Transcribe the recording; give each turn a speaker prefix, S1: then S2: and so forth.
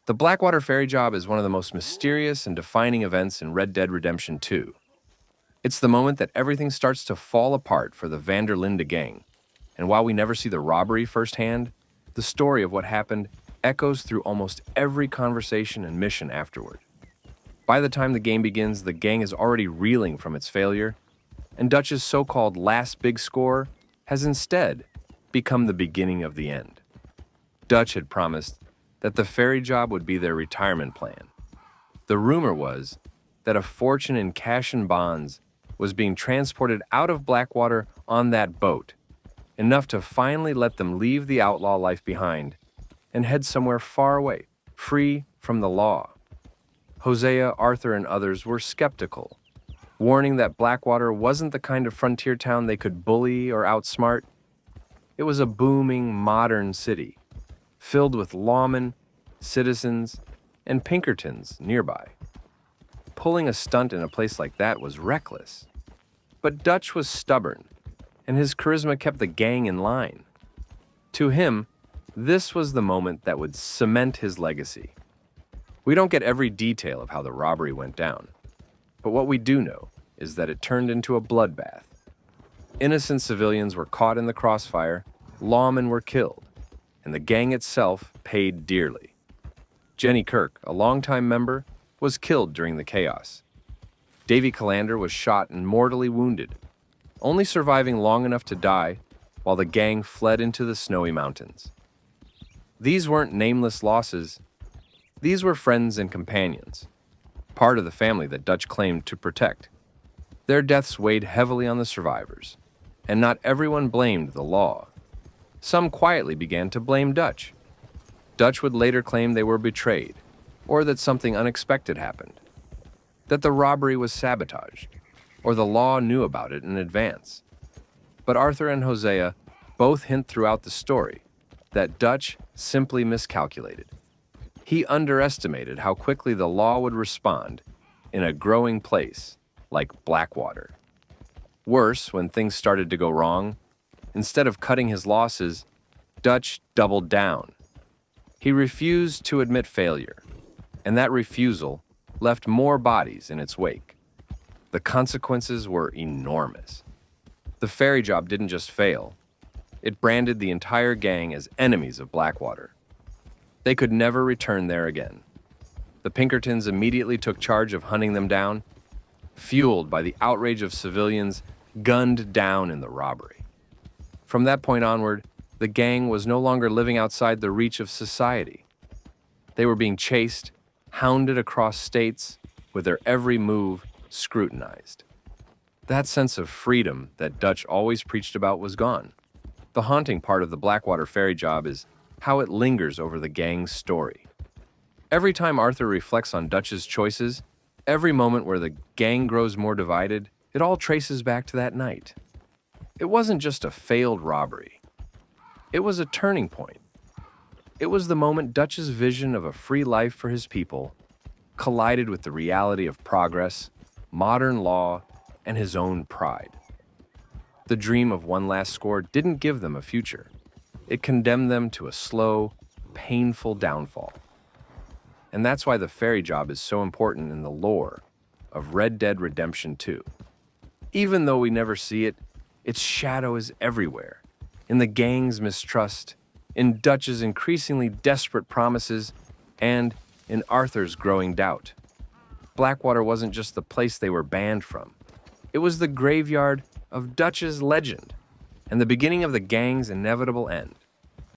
S1: The Blackwater Ferry Job is one of the most mysterious and defining events in Red Dead Redemption 2. It's the moment that everything starts to fall apart for the Linde gang, and while we never see the robbery firsthand, the story of what happened echoes through almost every conversation and mission afterward. By the time the game begins, the gang is already reeling from its failure, and Dutch's so-called last big score has instead become the beginning of the end. Dutch had promised that the ferry job would be their retirement plan. The rumor was that a fortune in cash and bonds was being transported out of Blackwater on that boat, enough to finally let them leave the outlaw life behind and head somewhere far away, free from the law. Hosea, Arthur, and others were skeptical, warning that Blackwater wasn't the kind of frontier town they could bully or outsmart. It was a booming, modern city, filled with lawmen, citizens, and Pinkertons nearby. Pulling a stunt in a place like that was reckless. But Dutch was stubborn, and his charisma kept the gang in line. To him, this was the moment that would cement his legacy. We don't get every detail of how the robbery went down, but what we do know is that it turned into a bloodbath. Innocent civilians were caught in the crossfire, lawmen were killed, and the gang itself paid dearly. Jenny Kirk, a longtime member, was killed during the chaos. Davy Calander was shot and mortally wounded, only surviving long enough to die while the gang fled into the snowy mountains. These weren't nameless losses. These were friends and companions, part of the family that Dutch claimed to protect. Their deaths weighed heavily on the survivors, and not everyone blamed the law. Some quietly began to blame Dutch. Dutch would later claim they were betrayed, or that something unexpected happened, that the robbery was sabotaged, or the law knew about it in advance. But Arthur and Hosea both hint throughout the story that Dutch simply miscalculated. He underestimated how quickly the law would respond in a growing place like Blackwater. Worse, when things started to go wrong, instead of cutting his losses, Dutch doubled down. He refused to admit failure, and that refusal left more bodies in its wake. The consequences were enormous. The ferry job didn't just fail, it branded the entire gang as enemies of Blackwater. They could never return there again. The Pinkertons immediately took charge of hunting them down, fueled by the outrage of civilians gunned down in the robbery. From that point onward, the gang was no longer living outside the reach of society. They were being chased, hounded across states, with their every move scrutinized. That sense of freedom that Dutch always preached about was gone. The haunting part of the Blackwater Ferry Job is how it lingers over the gang's story. Every time Arthur reflects on Dutch's choices, every moment where the gang grows more divided, it all traces back to that night. It wasn't just a failed robbery. It was a turning point. It was the moment Dutch's vision of a free life for his people collided with the reality of progress, modern law, and his own pride. The dream of one last score didn't give them a future. It condemned them to a slow, painful downfall. And that's why the ferry job is so important in the lore of Red Dead Redemption 2. Even though we never see it, its shadow is everywhere. In the gang's mistrust, in Dutch's increasingly desperate promises, and in Arthur's growing doubt. Blackwater wasn't just the place they were banned from. It was the graveyard of Dutch's legend, and the beginning of the gang's inevitable end.